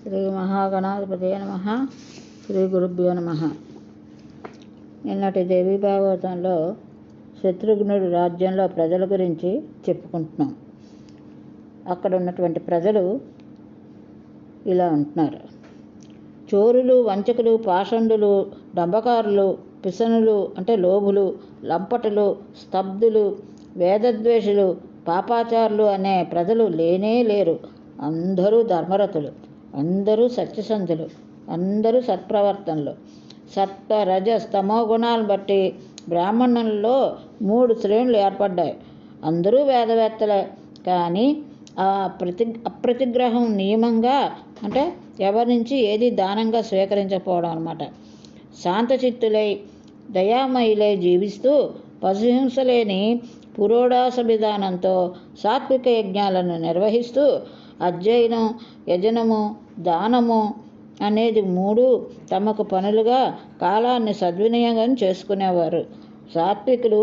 శ్రీ మహాగణాధిపతయే నమః. శ్రీ గురుభ్యో నమః. నిన్నటి దేవీ భాగవతంలో శత్రుఘ్నుడి రాజ్యంలో ప్రజల గురించి చెప్పుకుంటున్నాం. అక్కడ ఉన్నటువంటి ప్రజలు ఇలా ఉంటున్నారు: చోరులు, వంచకులు, పాషండులు, డంబకారులు, పిసనులు అంటే లోభులు, లంపటులు, స్తబ్దులు, వేదద్వేషులు, పాపాచారులు అనే ప్రజలు లేనే లేరు. అందరూ ధర్మరతులు, అందరూ సత్యసంధులు, అందరూ సత్ప్రవర్తనలు. సత్వ రజ స్తమో గుణాలను బట్టి బ్రాహ్మణుల్లో 3 శ్రేణులు ఏర్పడ్డాయి. అందరూ వేదవేత్తలే, కానీ అప్రతిగ్రహం నియమంగా అంటే ఎవరి నుంచి ఏది దానంగా స్వీకరించకపోవడం అన్నమాట. శాంతచిత్తులై దయామయులై జీవిస్తూ పశుహింస లేని పురోడాస విధానంతో సాత్విక యజ్ఞాలను నిర్వహిస్తూ అధ్యయనం, యజనము, దానము అనేది 3 తమకు పనులుగా కాలాన్ని సద్వినియోగం చేసుకునేవారు. సాత్వికులు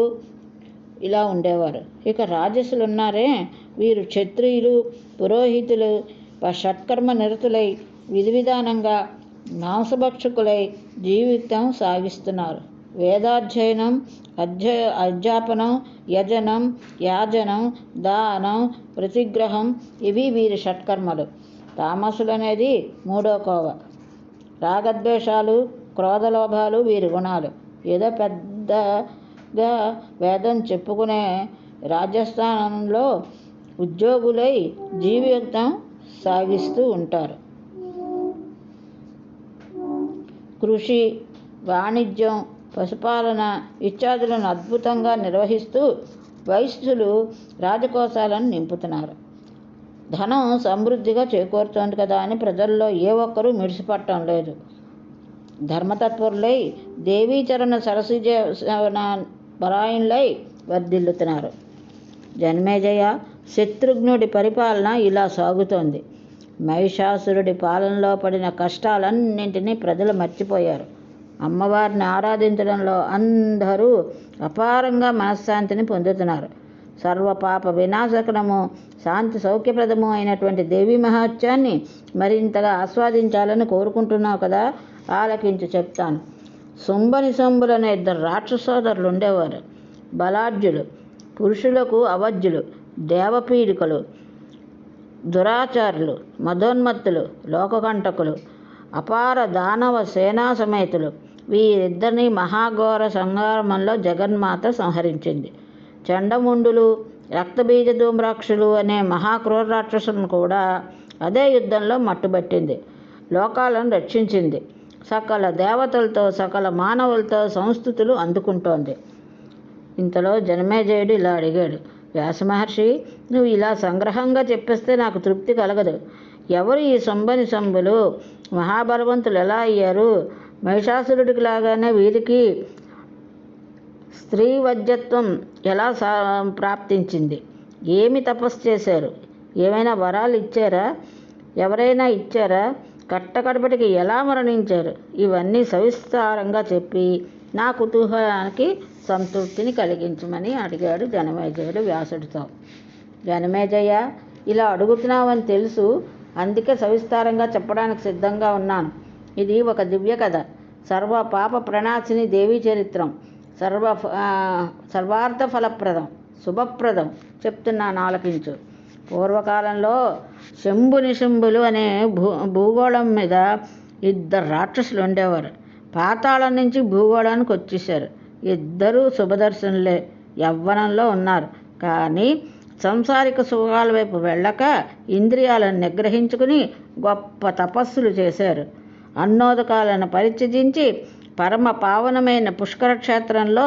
ఇలా ఉండేవారు. ఇక రాజసులు ఉన్నారే, వీరు క్షత్రియులు, పురోహితులు, షట్కర్మ నిరతులై విధి విధానంగా మాంసభక్షకులై జీవితం సాగిస్తున్నారు. వేదాధ్యయనం, అధ్యాపనం, యజనం, యాజనం, దానం, ప్రతిగ్రహం ఇవి వీరి షట్కర్మలు. తామసులు అనేది 3వ కోవ. రాగద్వేషాలు, క్రోధలోభాలు వీరి గుణాలు. ఏదో పెద్దగా వేదం చెప్పుకునే రాజస్థానంలో ఉద్యోగులై జీవితం సాగిస్తూ ఉంటారు. కృషి, వాణిజ్యం, పశుపాలన ఇత్యాదులను అద్భుతంగా నిర్వహిస్తూ వైశ్యులు రాజకోశాలను నింపుతున్నారు. ధనం సమృద్ధిగా చేకూరుతోంది కదా అని ప్రజల్లో ఏ ఒక్కరూ మిడిసిపట్టడం లేదు. ధర్మతత్పరులై దేవీచరణ సరసిజ పరాయణులై వర్ధిల్లుతున్నారు. జనమేజయ, శత్రుఘ్నుడి పరిపాలన ఇలా సాగుతోంది. మహిషాసురుడి పాలనలో పడిన కష్టాలన్నింటినీ ప్రజలు మర్చిపోయారు. అమ్మవారిని ఆరాధించడంలో అందరూ అపారంగా మనశ్శాంతిని పొందుతున్నారు. సర్వపాప వినాశకరము, శాంతి సౌఖ్యప్రదము అయినటువంటి దేవీ మహాత్యాన్ని మరింతగా ఆస్వాదించాలని కోరుకుంటున్నావు కదా, ఆలకించి చెప్తాను. శుంభనిశంభులు అనే 2 రాక్షస సోదరులు ఉండేవారు. బలాఢ్యులు, పురుషులకు అవధ్యులు, దేవపీడికులు, దురాచారులు, మదోన్మత్తులు, లోకకంటకులు, అపార దానవ సేనా సమేతులు. వీరిద్దరిని మహాఘోర సంహారంలో జగన్మాత సంహరించింది. చండముండులు, రక్తబీజ ధూమ్రాక్షులు అనే మహాక్రూర రాక్షసులను కూడా అదే యుద్ధంలో మట్టుబట్టింది. లోకాలను రక్షించింది. సకల దేవతలతో, సకల మానవులతో సంస్తుతులు అందుకుంటోంది. ఇంతలో జనమేజయుడు ఇలా అడిగాడు: వ్యాసమహర్షి, నువ్వు ఇలా సంగ్రహంగా చెప్పేస్తే నాకు తృప్తి కలగదు. ఎవరు ఈ శుంభనిశంభులు? మహాబలవంతులు ఎలా అయ్యారు? మహిషాసురుడికి లాగానే వీరికి స్త్రీవధ్యత్వం ఎలా ప్రాప్తించింది? ఏమి తపస్సు చేశారు? ఏమైనా వరాలు ఇచ్చారా? ఎవరైనా ఇచ్చారా? కట్టకడపటికి ఎలా మరణించారు? ఇవన్నీ సవిస్తారంగా చెప్పి నా కుతూహలానికి సంతృప్తిని కలిగించమని అడిగాడు జనమేజయుడు వ్యాసుడితో. జనమేజయ, ఇలా అడుగుతున్నావని తెలుసు, అందుకే సవిస్తారంగా చెప్పడానికి సిద్ధంగా ఉన్నాను. ఇది ఒక దివ్య కథ. సర్వ పాప ప్రణాశిని దేవీ చరిత్రం. సర్వార్థ ఫలప్రదం, శుభప్రదం చెప్తున్నాను, ఆలకించు. పూర్వకాలంలో శంభునిశంభులు అనే భూగోళం మీద 2 రాక్షసులు ఉండేవారు. పాతాళం నుంచి భూగోళానికి వచ్చేసారు. ఇద్దరూ శుభదర్శనులే, యవ్వనంలో ఉన్నారు. కానీ సంసారిక సుఖాల వైపు వెళ్ళక ఇంద్రియాలను నిగ్రహించుకుని గొప్ప తపస్సులు చేశారు. అన్నోదకాలను పరిత్యజించి పరమ పావనమైన పుష్కర క్షేత్రంలో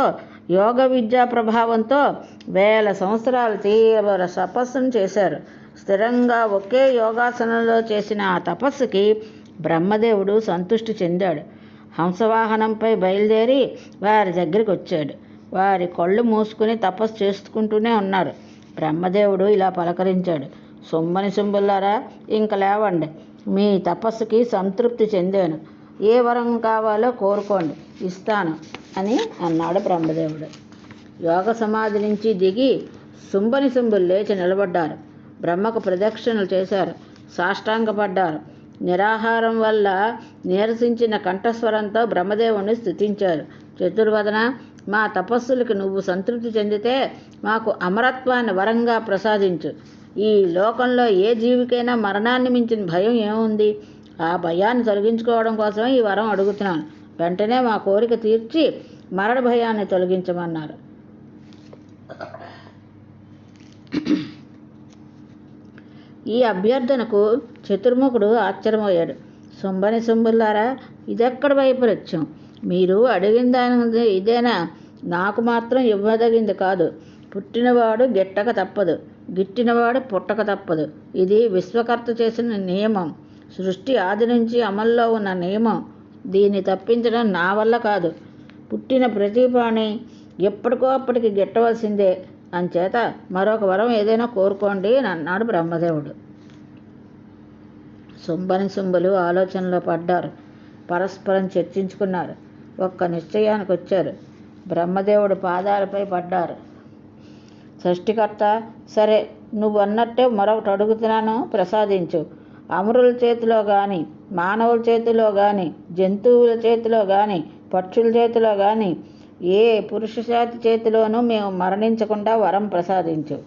యోగ విద్యా ప్రభావంతో 1000 సంవత్సరాలు తీవ్ర తపస్సును చేశారు. స్థిరంగా ఒకే యోగాసనంలో చేసిన ఆ తపస్సుకి బ్రహ్మదేవుడు సంతృష్టి చెందాడు. హంసవాహనంపై బయలుదేరి వారి దగ్గరికి వచ్చాడు. వారి కళ్ళు మూసుకుని తపస్సు చేసుకుంటూనే ఉన్నారు. బ్రహ్మదేవుడు ఇలా పలకరించాడు: శుంభనిశంభులారా, ఇంక లేవండి. మీ తపస్సుకి సంతృప్తి చెందాను. ఏ వరం కావాలో కోరుకోండి, ఇస్తాను అని అన్నాడు బ్రహ్మదేవుడు. యోగ సమాధి నుంచి దిగి శుంభనిశంభులు లేచి నిలబడ్డారు. బ్రహ్మకు ప్రదక్షిణలు చేశారు, సాష్టాంగపడ్డారు. నిరాహారం వల్ల నీరసించిన కంఠస్వరంతో బ్రహ్మదేవుణ్ణి స్తుతించారు. చతుర్వదన, మా తపస్సులకు నువ్వు సంతృప్తి చెందితే మాకు అమరత్వాన్ని వరంగా ప్రసాదించు. ఈ లోకంలో ఏ జీవికైనా మరణాన్ని మించిన భయం ఏముంది? ఆ భయాన్ని తొలగించుకోవడం కోసమే ఈ వరం అడుగుతున్నాను. వెంటనే మా కోరిక తీర్చి మరణ భయాన్ని తొలగించమన్నారు. ఈ అభ్యర్థనకు చతుర్ముఖుడు ఆశ్చర్యమయ్యాడు. శుంభని శుంభులారా, ఇదెక్కడ వైపరీత్యం? మీరు అడిగిన దాని ఇదేనా? నాకు మాత్రం ఇవ్వదగింది కాదు. పుట్టినవాడు గిట్టక తప్పదు, గిట్టినవాడు పుట్టక తప్పదు. ఇది విశ్వకర్త చేసిన నియమం, సృష్టి ఆది నుంచి అమల్లో ఉన్న నియమం. దీన్ని తప్పించడం నా వల్ల కాదు. పుట్టిన ప్రతి ప్రాణి ఎప్పటికో అప్పటికి గిట్టవలసిందే. అంచేత మరొక వరం ఏదైనా కోరుకోండి అని అన్నాడు బ్రహ్మదేవుడు. శుంభని శుంభులు ఆలోచనలో పడ్డారు. పరస్పరం చర్చించుకున్నారు. ఒక్క నిశ్చయానికి వచ్చారు. బ్రహ్మదేవుడు పాదాలపై పడ్డారు. సృష్టికర్త, సరే, నువ్వు అన్నట్టే మరొకటి అడుగుతున్నాను, ప్రసాదించు. అమరుల చేతిలో కానీ, మానవుల చేతిలో కానీ, జంతువుల చేతిలో కానీ, పక్షుల చేతిలో కానీ, ఏ పురుష జాతి చేతిలోనూ మేము మరణించకుండా వరం ప్రసాదించు.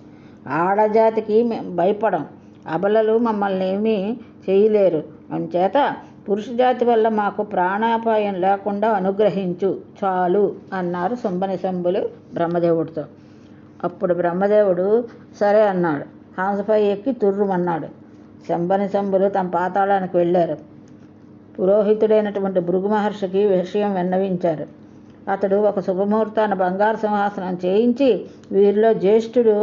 ఆడజాతికి మేము భయపడం, అబలలు మమ్మల్ని ఏమీ చేయలేరు. అంచేత పురుష జాతి వల్ల మాకు ప్రాణాపాయం లేకుండా అనుగ్రహించు చాలు అన్నారు శుంభని శంభులు బ్రహ్మదేవుడితో. అప్పుడు బ్రహ్మదేవుడు సరే అన్నాడు. హంసపై ఎక్కి తుర్రుమన్నాడు. శంభని శంభులు తమ పాతాళానికి వెళ్ళారు. పురోహితుడైనటువంటి భృగు మహర్షికి విషయం విన్నవించారు. అతడు ఒక శుభముహూర్తాన్ని బంగారు సింహాసనం చేయించి వీరిలో జ్యేష్ఠుడు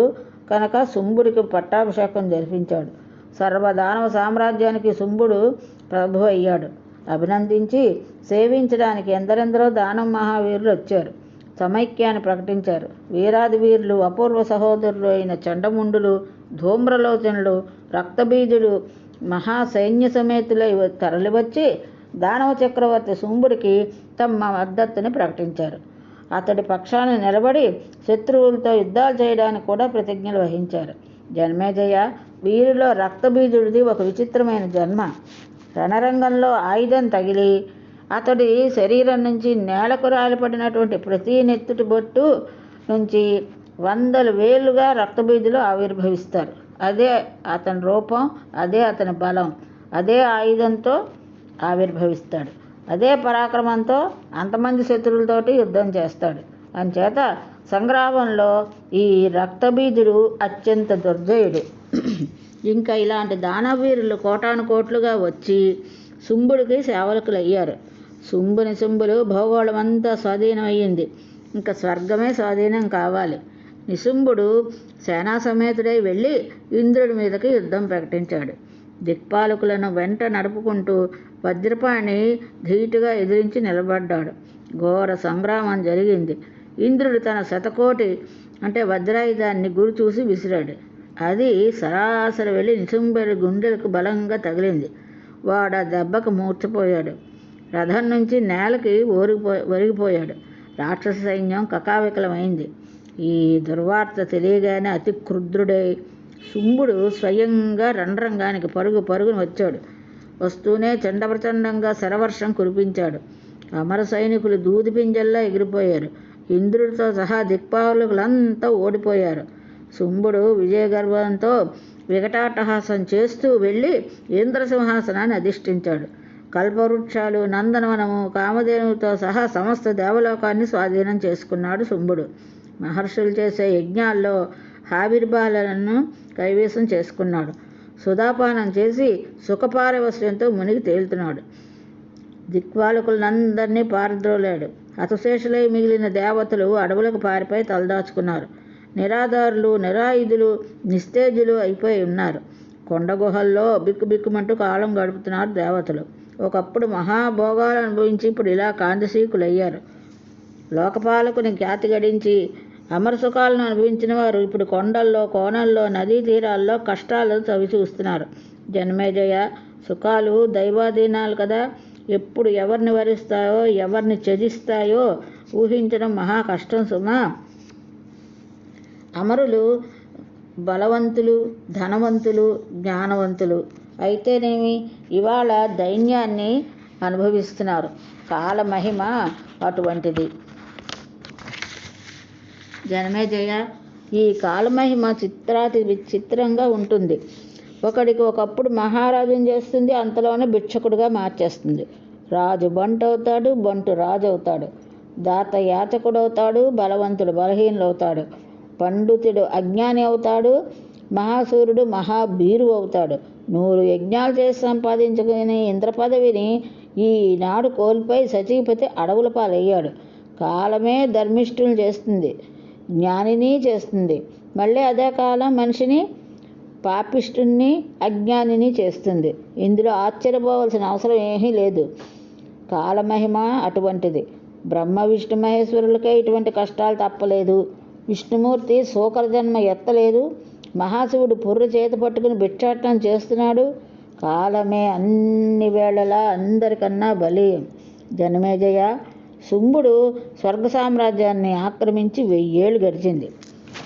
కనుక శుంభుడికి పట్టాభిషేకం జరిపించాడు. సర్వదానవ సామ్రాజ్యానికి శుంభుడు ప్రభు అయ్యాడు. అభినందించి సేవించడానికి ఎందరెందరో దానం మహావీరులు వచ్చారు. సమైక్యాన్ని ప్రకటించారు. వీరాది వీరులు, అపూర్వ సహోదరులు అయిన చండముండులు, ధూమ్రలోచనులు, రక్తబీజుడు మహాసైన్య సమేతులై తరలివచ్చి దానవ చక్రవర్తి శుంభుడికి తమ మద్దతుని ప్రకటించారు. అతడి పక్షాన నిలబడి శత్రువులతో యుద్ధాలు చేయడానికి కూడా ప్రతిజ్ఞలు వహించారు. జన్మేజయ, వీరిలో రక్తబీజుడిది ఒక విచిత్రమైన జన్మ. రణరంగంలో ఆయుధం తగిలి అతడి శరీరం నుంచి నేలకు రాలిపడినటువంటి ప్రతి నెత్తుటి బొట్టు నుంచి వందల వేలుగా రక్తబీజులు ఆవిర్భవిస్తారు. అదే అతని రూపం, అదే అతని బలం. అదే ఆయుధంతో ఆవిర్భవిస్తాడు. అదే పరాక్రమంతో అంతమంది శత్రువులతోటి యుద్ధం చేస్తాడు. అంచేత సంగ్రామంలో ఈ రక్తబీజుడు అత్యంత దుర్జయుడు. ఇంకా ఇలాంటి దానవీరులు కోటాను కోట్లుగా వచ్చి శుంభుడికి సేవకులు అయ్యారు. శుంభుని శుంభులు భూగోళం అంతా స్వాధీనం అయ్యింది. ఇంకా స్వర్గమే స్వాధీనం కావాలి. నిశుంభుడు సేనా సమేతుడై వెళ్ళి ఇంద్రుడి మీదకి యుద్ధం ప్రకటించాడు. దిక్పాలకులను వెంట నడుపుకుంటూ వజ్రపాణి ధీటుగా ఎదిరించి నిలబడ్డాడు. ఘోర సంగ్రామం జరిగింది. ఇంద్రుడు తన శతకోటి వజ్రాయుధాన్ని గురి చూసి విసిరాడు. అది సరాసరి వెళ్ళి నిశుంభుడి గుండెలకు బలంగా తగిలింది. వాడు ఆ దెబ్బకు మూర్ఛపోయాడు. రథం నుంచి నేలకి ఒరిగిపోయాడు. రాక్షస సైన్యం కకావికలమైంది. ఈ దుర్వార్త తెలియగానే అతి క్రుద్ధుడై శుంభుడు స్వయంగా రణరంగానికి పరుగున వచ్చాడు. వస్తూనే చండప్రచండంగా శరవర్షం కురిపించాడు. అమర సైనికులు దూది పింజల్లా ఎగిరిపోయారు. ఇంద్రుడితో సహా దిక్పాలకులంతా ఓడిపోయారు. శుంభుడు విజయగర్వంతో వికటాట్టహాసం చేస్తూ వెళ్ళి ఇంద్రసింహాసనాన్ని అధిష్ఠించాడు. కల్పవృక్షాలు, నందనవనము, కామధేనువుతో సహా సమస్త దేవలోకాన్ని స్వాధీనం చేసుకున్నాడు శుంభుడు. మహర్షులు చేసే యజ్ఞాల్లో ఆవిర్భాలను కైవసం చేసుకున్నాడు. సుధాపానం చేసి సుఖపారవశ్యంతో మునిగి తేలుతున్నాడు. దిక్పాలకులందరినీ పారద్రోలాడు. హతశేషులై మిగిలిన దేవతలు అడవులకు పారిపోయి తలదాచుకున్నారు. నిరాధారులు, నిరాయుధులు, నిస్తేజులు అయిపోయి ఉన్నారు. కొండ గుహల్లో బిక్కుబిక్కుమంటూ కాలం గడుపుతున్నారు దేవతలు. ఒకప్పుడు మహాభోగాలు అనుభవించి ఇప్పుడు ఇలా కాంతిశీకులయ్యారు. లోకపాలకుని ఖ్యాతి గడించి అమర సుఖాలను అనుభవించిన వారు ఇప్పుడు కొండల్లో, కోనల్లో, నదీ తీరాల్లో కష్టాలను చవిచూస్తున్నారు. జన్మేజయ, సుఖాలు దైవాధీనాలు కదా. ఎప్పుడు ఎవరిని వరిస్తాయో, ఎవరిని త్యజిస్తాయో ఊహించడం మహా కష్టం సుమా. అమరులు బలవంతులు, ధనవంతులు, జ్ఞానవంతులు. అయితేనేమి ఇవాళ దైన్యాన్ని అనుభవిస్తున్నారు. కాలమహిమ అటువంటిది. జనమేజయ, ఈ కాలమహిమ చిత్రాతి విచిత్రంగా ఉంటుంది. ఒకడికి ఒకప్పుడు మహారాజుని చేస్తుంది, అంతలోనే భిక్షకుడుగా మార్చేస్తుంది. రాజు బంటు అవుతాడు, బంటు రాజు అవుతాడు. దాత యాచకుడవుతాడు, బలవంతుడు బలహీనులవుతాడు. పండితుడు అజ్ఞాని అవుతాడు, మహాసూరుడు మహాభీరు అవుతాడు. 100 యజ్ఞాలు చేసి సంపాదించుకుని ఇంద్ర పదవిని ఈనాడు కోల్పోయి సచీపతి అడవుల పాలయ్యాడు. కాలమే ధర్మిష్ఠుల్ని చేస్తుంది, జ్ఞానిని చేస్తుంది. మళ్ళీ అదే కాలం మనిషిని పాపిష్ఠుణ్ణి అజ్ఞానిని చేస్తుంది. ఇందులో ఆశ్చర్యపోవలసిన అవసరం ఏమీ లేదు. కాలమహిమ అటువంటిది. బ్రహ్మ విష్ణు మహేశ్వరులకే ఇటువంటి కష్టాలు తప్పలేదు. విష్ణుమూర్తి శూకర జన్మ ఎత్తలేదు. మహాశివుడు పుర్రె చేత పట్టుకుని భిక్షాటనం చేస్తున్నాడు. కాలమే అన్ని వేళలా అందరికన్నా బలీయం. జనమేజయ, శుంభుడు స్వర్గ సామ్రాజ్యాన్ని ఆక్రమించి 1000 ఏళ్ళు గడిచింది.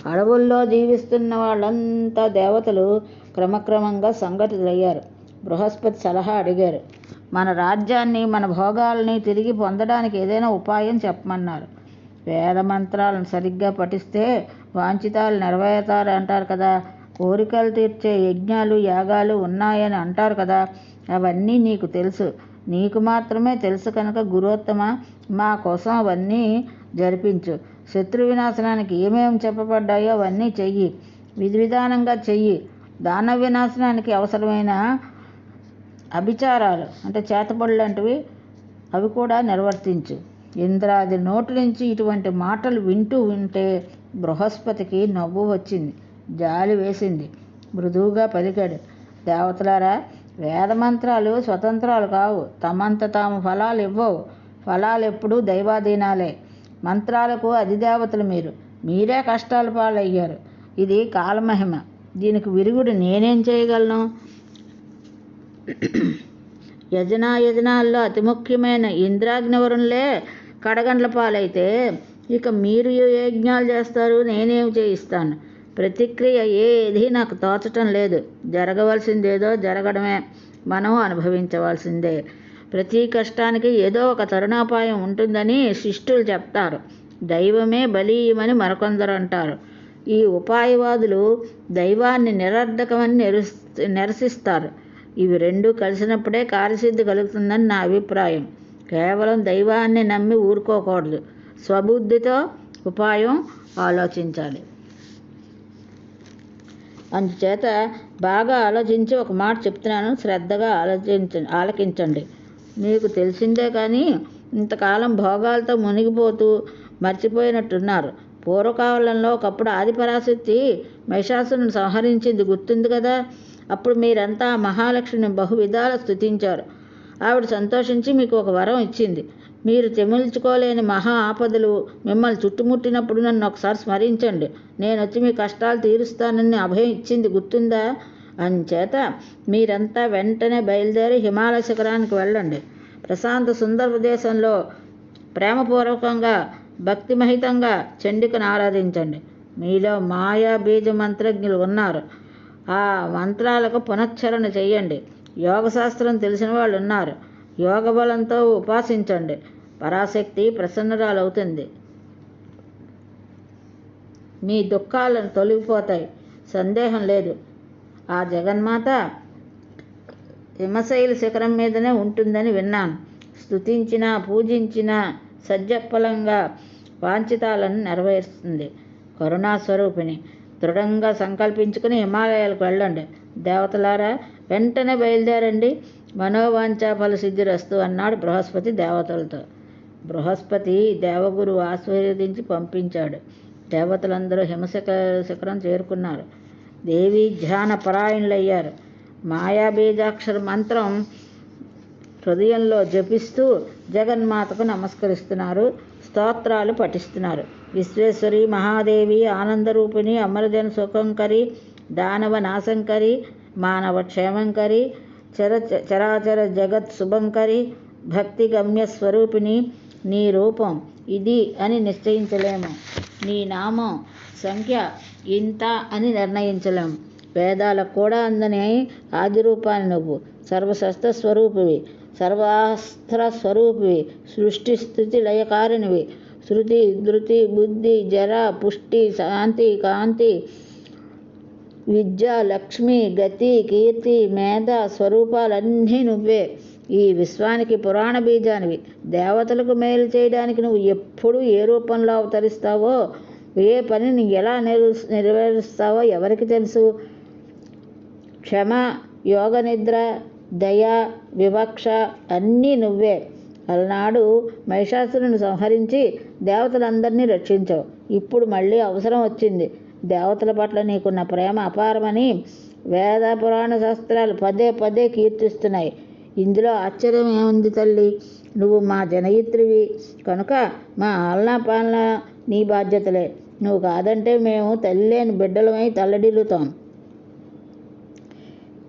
అడవుల్లో జీవిస్తున్న వాళ్ళంతా దేవతలు క్రమక్రమంగా సంఘటితులయ్యారు. బృహస్పతి సలహా అడిగారు. మన రాజ్యాన్ని, మన భోగాల్ని తిరిగి పొందడానికి ఏదైనా ఉపాయం చెప్పమన్నారు. వేద మంత్రాలను సరిగ్గా పఠిస్తే వాంఛితాలు నెరవేరుతారు అంటారు కదా. కోరికలు తీర్చే యజ్ఞాలు, యాగాలు ఉన్నాయని అంటారు కదా. అవన్నీ నీకు తెలుసు. నీకు మాత్రమే తెలుసు కనుక గురోత్తమ, మా కోసం అవన్నీ జరిపించు. శత్రు వినాశనానికి ఏమేమి చెప్పబడ్డాయో అవన్నీ చెయ్యి. విధి విధానంగా చెయ్యి. దానవ వినాశనానికి అవసరమైన అభిచారాలు అంటే చేతబడులు లాంటివి అవి కూడా నిర్వర్తించు. ఇంద్రాది నోటి నుంచి ఇటువంటి మాటలు వింటూ ఉంటే బృహస్పతికి నవ్వు వచ్చింది, జాలి వేసింది. మృదువుగా పలికాడు. దేవతలారా, వేదమంత్రాలు స్వతంత్రాలు కావు. తమంత తాము ఫలాలు ఇవ్వవు. ఫలాలు ఎప్పుడూ దైవాధీనాలే. మంత్రాలకు అధిదేవతలు మీరు. మీరే కష్టాల పాలయ్యారు. ఇది కాలమహిమ. దీనికి విరుగుడు నేనేం చేయగలను? యజనాల్లో అతి ముఖ్యమైన ఇంద్రాగ్నివరుణులే కడగండ్ల పాలైతే ఇక మీరు ఏ యజ్ఞాలు చేస్తారు? నేనేమి చేయిస్తాను? ప్రతిక్రియ ఏది నాకు తోచటం లేదు. జరగవలసిందేదో జరగడమే. మనం అనుభవించవలసిందే. ప్రతి కష్టానికి ఏదో ఒక తరుణోపాయం ఉంటుందని శిష్టులు చెప్తారు. దైవమే బలీయమని మరికొందరు అంటారు. ఈ ఉపాయవాదులు దైవాన్ని నిరర్ధకమని నిరసిస్తారు. ఇవి రెండూ కలిసినప్పుడే కార్యసిద్ధి కలుగుతుందని నా అభిప్రాయం. కేవలం దైవాన్ని నమ్మి ఊరుకోకూడదు. స్వబుద్ధితో ఉపాయం ఆలోచించాలి. అందుచేత బాగా ఆలోచించి ఒక మాట చెప్తున్నాను, శ్రద్ధగా ఆలకించండి. మీకు తెలిసిందే కానీ ఇంతకాలం భోగాలతో మునిగిపోతూ మర్చిపోయినట్టున్నారు. పూర్వకాలంలో ఒకప్పుడు ఆదిపరాశక్తి మహిషాసురుని సంహరించింది గుర్తుంది కదా. అప్పుడు మీరంతా మహాలక్ష్మిని బహువిధాల స్తుతించారు. ఆవిడ సంతోషించి మీకు ఒక వరం ఇచ్చింది. మీరు తెమిల్చుకోలేని మహా ఆపదలు మిమ్మల్ని చుట్టుముట్టినప్పుడు నన్ను ఒకసారి స్మరించండి, నేను వచ్చి మీ కష్టాలు తీరుస్తానని అభయం ఇచ్చింది గుర్తుందా? అంచేత మీరంతా వెంటనే బయలుదేరి హిమాలయ శిఖరానికి వెళ్ళండి. ప్రశాంత సుందర ప్రదేశంలో ప్రేమపూర్వకంగా భక్తిమహితంగా చండికను ఆరాధించండి. మీలో మాయా బీజ మంత్రజ్ఞులు ఉన్నారు. ఆ మంత్రాలకు పునశ్చరణ చెయ్యండి. యోగశాస్త్రం తెలిసిన వాళ్ళు ఉన్నారు. యోగ బలంతో ఉపాసించండి. పరాశక్తి ప్రసన్నరాలవుతుంది. మీ దుఃఖాలను తొలగిపోతాయి, సందేహం లేదు. ఆ జగన్మాత హిమశైల శిఖరం మీదనే ఉంటుందని విన్నాను. స్తుతించినా పూజించినా సజ్జఫలంగా వాంఛితాలను నెరవేరుస్తుంది. కరుణాస్వరూపిణి. దృఢంగా సంకల్పించుకుని హిమాలయాలకు వెళ్ళండి. దేవతలారా, వెంటనే బయలుదేరండి. మనోవాంఛా ఫలసిద్ధిరస్తు అన్నాడు బృహస్పతి దేవతలతో. బృహస్పతి దేవగురు ఆశీర్వదించి పంపించాడు. దేవతలందరూ శిఖరం చేరుకున్నారు. దేవి ధ్యాన పరాయణులయ్యారు. మాయాబీజాక్షర మంత్రం హృదయంలో జపిస్తూ జగన్మాతకు నమస్కరిస్తున్నారు, స్తోత్రాలు పఠిస్తున్నారు. విశ్వేశ్వరి, మహాదేవి, ఆనందరూపిణి, అమరజన సుఖంకరి, దానవ నాశంకరి, మానవ క్షేమంకరి, చరాచర జగత్ శుభంకరి, భక్తి గమ్య స్వరూపిణి. నీ రూపం ఇది అని నిశ్చయించలేము. నీ నామం సంఖ్య ఇంత అని నిర్ణయించలేము. వేదాలకు కూడా అందని ఆది రూపాన్ని నువ్వు. సర్వశస్త్ర స్వరూపివి, సర్వాస్త్ర స్వరూపివి, సృష్టి స్థితి లయకారిణివి. శృతి, ధృతి, బుద్ధి, జర, పుష్టి, శాంతి, కాంతి, విద్య, లక్ష్మి, గతి, కీర్తి, మేధ స్వరూపాలన్నీ నువ్వే. ఈ విశ్వానికి పురాణ బీజానివి. దేవతలకు మేలు చేయడానికి నువ్వు ఎప్పుడు ఏ రూపంలో అవతరిస్తావో, ఏ పనిని ఎలా నెరవేరుస్తావో ఎవరికి తెలుసు? క్షమ, యోగ నిద్ర, దయ, వివక్ష అన్నీ నువ్వే. అలనాడు మహిషాసురుని సంహరించి దేవతలందరినీ రక్షించావు. ఇప్పుడు మళ్ళీ అవసరం వచ్చింది. దేవతల పట్ల నీకున్న ప్రేమ అపారమని వేద పురాణ శాస్త్రాలు పదే పదే కీర్తిస్తున్నాయి. ఇందులో ఆశ్చర్యం ఏముంది తల్లి? నువ్వు మా జనయిత్రివి కనుక మా ఆలనా పాలన నీ బాధ్యతలే. నువ్వు కాదంటే మేము తల్లి లేని బిడ్డలమై తల్లడిల్లుతాం.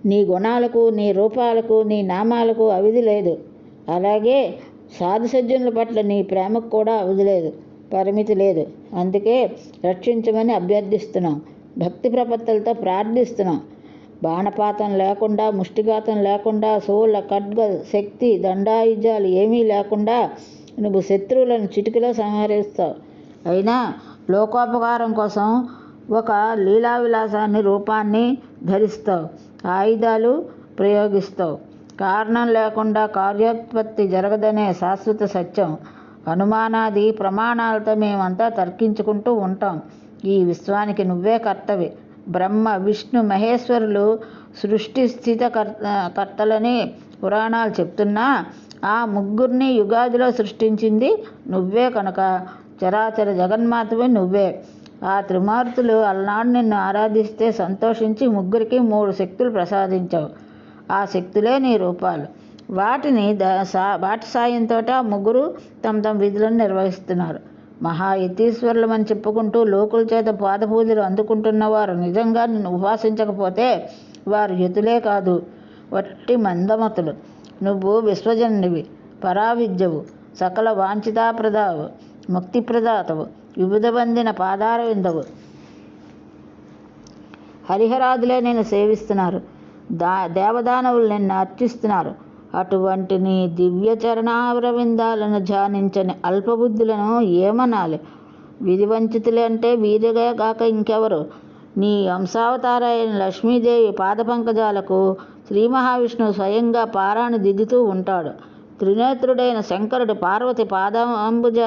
నీ గుణాలకు, నీ రూపాలకు, నీ నామాలకు అవధి లేదు. అలాగే సాధు సజ్జనుల పట్ల నీ ప్రేమకు కూడా అవధి లేదు, పరిమితి లేదు. అందుకే రక్షించమని అభ్యర్థిస్తున్నాం. భక్తి ప్రపత్తులతో ప్రార్థిస్తున్నాం. బాణపాతం లేకుండా, ముష్టిఘాతం లేకుండా, శూల, ఖడ్గ శక్తి, దండాయుధాలు ఏమీ లేకుండా నువ్వు శత్రువులను చిటికలో సంహరిస్తావు. అయినా లోకోపకారం కోసం ఒక లీలా విలాసాన్ని రూపాన్ని ధరిస్తావు. ఆయుధాలు ప్రయోగిస్తావు. కారణం లేకుండా కార్యోత్పత్తి జరగదనే శాశ్వత సత్యం. అనుమానాది ప్రమాణాలతో మేమంతా తర్కించుకుంటూ ఉంటాం. ఈ విశ్వానికి నువ్వే కర్తవి. బ్రహ్మ, విష్ణు, మహేశ్వరులు సృష్టి స్థిత కర్తలని పురాణాలు చెప్తున్నా ఆ ముగ్గురిని యుగాదిలో సృష్టించింది నువ్వే కనుక చరాచర జగన్మాతవి నువ్వే. ఆ త్రిమూర్తులు అలనాడు నిన్ను ఆరాధిస్తే సంతోషించి ముగ్గురికి 3 శక్తులు ప్రసాదించావు. ఆ శక్తులే నీ రూపాలు. వాటి సాయంతో ఆ ముగ్గురు తమ తమ విధులను నిర్వహిస్తున్నారు. మహా యతీశ్వరులమని చెప్పుకుంటూ లోకుల చేత పాదపూజలు అందుకుంటున్నవారు నిజంగా నిన్ను ఉపాసించకపోతే వారు యతులే కాదు, వట్టి మందమతులు. నువ్వు విశ్వజనునివి, పరావిద్యవు, సకల వాంఛితాప్రదావు, ముక్తిప్రదాతవు, వివిధ బందిన పాదార విందవు. హరిహరాదులే నిన్ను సేవిస్తున్నారు. దేవదానవులు నిన్ను అర్చిస్తున్నారు. అటువంటి నీ దివ్య చరణారవిందాలను ధ్యానించని అల్పబుద్ధులను ఏమనాలి? విధివంచితులు అంటే వీరిగా కాక ఇంకెవరు? నీ అంశావతార అయిన లక్ష్మీదేవి పాదపంకజాలకు శ్రీ మహావిష్ణువు స్వయంగా పారాణి దిద్దుతూ ఉంటాడు. త్రినేత్రుడైన శంకరుడు పార్వతి పాదాంబుజ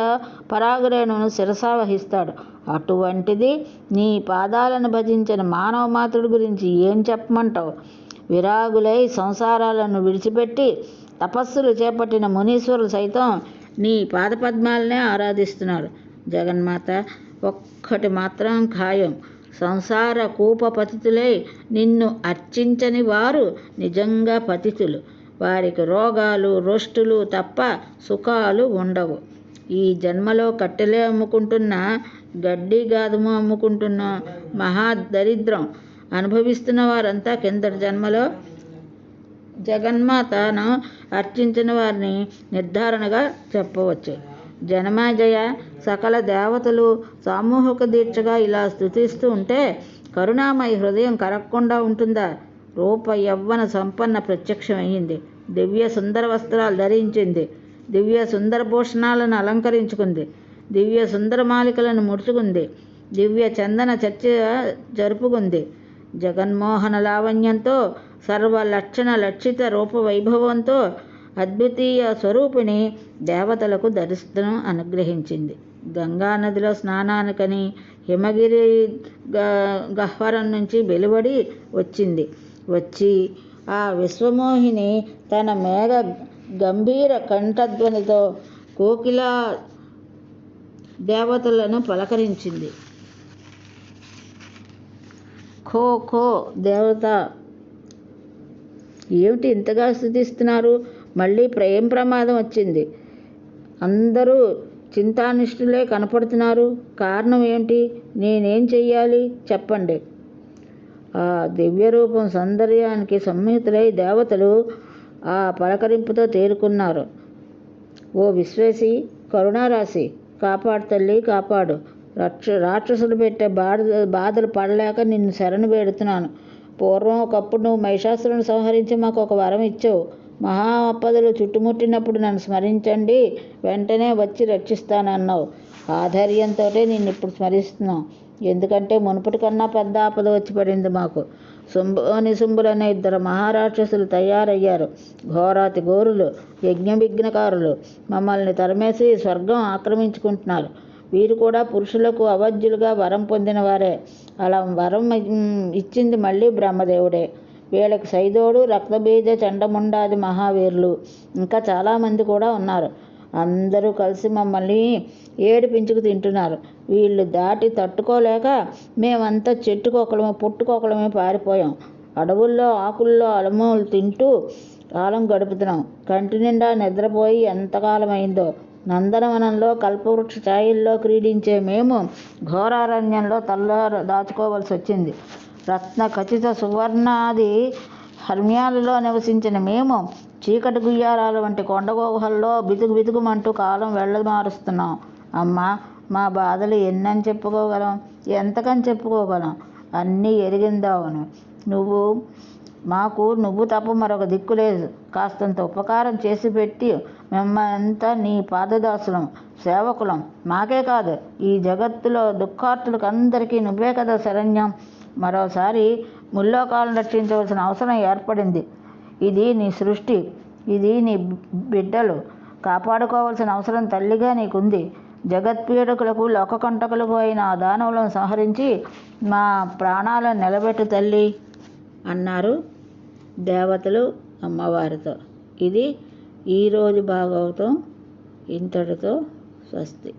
పరాగరేణును శిరసా వహిస్తాడు. అటువంటిది నీ పాదాలను భజించిన మానవ మాతృడి గురించి ఏం చెప్పమంటావు? విరాగులై సంసారాలను విడిచిపెట్టి తపస్సులు చేపట్టిన మునీశ్వరులు సైతం నీ పాదపద్మాలనే ఆరాధిస్తున్నారు. జగన్మాత, ఒక్కటి మాత్రం ఖాయం. సంసార కూప పతితులై నిన్ను అర్చించని వారు నిజంగా పతితులు. వారికి రోగాలు, రోష్టులు తప్ప సుఖాలు ఉండవు. ఈ జన్మలో కట్టెలే అమ్ముకుంటున్న, గడ్డి గాదము అమ్ముకుంటున్న మహాదరిద్రం అనుభవిస్తున్న వారంతా కిందటి జన్మలో జగన్మాతను అర్చించిన వారిని నిర్ధారణగా చెప్పవచ్చు. జనమేజయ, సకల దేవతలు సామూహిక దీక్షగా ఇలా స్తుతిస్తూ ఉంటే కరుణామయ హృదయం కరగకుండా ఉంటుందా? రూప యవ్వన సంపన్న ప్రత్యక్షమయ్యింది. దివ్య సుందర వస్త్రాలు ధరించింది. దివ్య సుందర భూషణాలను అలంకరించుకుంది. దివ్య సుందర మాలికలను ముడుచుకుంది. దివ్య చందన చర్చ జరుపుకుంది. జగన్మోహన లావణ్యంతో, సర్వలక్షణ లక్షిత రూప వైభవంతో అద్వితీయ స్వరూపిణి దేవతలకు దర్శనం అనుగ్రహించింది. గంగానదిలో స్నానానికని హిమగిరి గహ్వరం నుంచి వెలువడి వచ్చింది. వచ్చి ఆ విశ్వమోహిని తన మేఘ గంభీర కంఠధ్వనితో కోకిలా దేవతలను పలకరించింది. ఖో ఖో దేవత, ఏమిటి ఇంతగా స్తుతిస్తున్నారు? మళ్ళీ ఏం ప్రమాదం వచ్చింది? అందరూ చింతానిష్ఠులే కనపడుతున్నారు. కారణం ఏమిటి? నేనేం చెయ్యాలి చెప్పండి. ఆ దివ్యరూపం సౌందర్యానికి సమ్మితులై దేవతలు ఆ పలకరింపుతో తేరుకున్నారు. ఓ విశ్వేసి, కరుణారాశి, కాపాడు తల్లి, కాపాడు. రాక్షసులు పెట్టే బాధలు పడలేక నిన్ను శరణు వేడుతున్నాను. పూర్వం ఒకప్పుడు నువ్వు మహిషాసురుని సంహరించి మాకు ఒక వరం ఇచ్చావు. మహా ఆపదలు చుట్టుముట్టినప్పుడు నన్ను స్మరించండి, వెంటనే వచ్చి రక్షిస్తానన్నావు. ఆ ధైర్యంతో నిన్ను ఇప్పుడు స్మరిస్తున్నాం. ఎందుకంటే మునుపటి కన్నా పెద్ద ఆపద వచ్చి పడింది మాకు. నిశుంభులనే 2 మహారాక్షసులు తయారయ్యారు. ఘోరాతి ఘోరులు, యజ్ఞవిఘ్నకారులు. మమ్మల్ని తరిమేసి స్వర్గం ఆక్రమించుకుంటున్నారు. వీరు కూడా పురుషులకు అవధ్యులుగా వరం పొందిన వారే. అలా వరం ఇచ్చింది మళ్ళీ బ్రహ్మదేవుడే. వీళ్ళకి సైదోడు, రక్తబీజ, చండముండాది మహావీరులు ఇంకా చాలామంది కూడా ఉన్నారు. అందరూ కలిసి మమ్మల్ని ఏడిపించుకు తింటున్నారు. వీళ్ళు దాటి తట్టుకోలేక మేమంతా చెట్టుకొకలమే పుట్టుకొకలమే పారిపోయాం. అడవుల్లో ఆకుల్లో అలములు తింటూ కాలం గడుపుతున్నాం. కంటి నిండా నిద్రపోయి ఎంతకాలమైందో. నందనవనంలో కల్పవృక్ష ఛాయల్లో క్రీడించే మేము ఘోరారణ్యంలో దాచుకోవలసి వచ్చింది. రత్న ఖచిత సువర్ణాది హర్మ్యాలలో నివసించిన మేము చీకటి గుయ్యారాల వంటి కొండగోహల్లో బితుకుమంటూ కాలం వెళ్ళమారుస్తున్నాం. అమ్మా, మా బాధలు ఎన్నని చెప్పుకోగలం, ఎంతకని చెప్పుకోగలం? అన్నీ ఎరిగిందావును. నువ్వు తప్ప మరొక దిక్కు లేదు. కాస్తంత ఉపకారం చేసి పెట్టి మేమంతా నీ పాదదాసులం, సేవకులం. మాకే కాదు, ఈ జగత్తులో దుఃఖార్తులకు అందరికీ నువ్వే కదా శరణ్యం. మరోసారి ముల్లోకాలను రక్షించవలసిన అవసరం ఏర్పడింది. ఇది నీ సృష్టి, ఇది నీ బిడ్డలు. కాపాడుకోవాల్సిన అవసరం తల్లిగా నీకుంది. జగత్పీడకులకు లోకకంటకులకు అయిన ఆ దానవులను సంహరించి మా ప్రాణాలను నిలబెట్టు తల్లి అన్నారు దేవతలు అమ్మవారితో. ఇది ఈరోజు భాగవతం. ఇంతటితో స్వస్తి.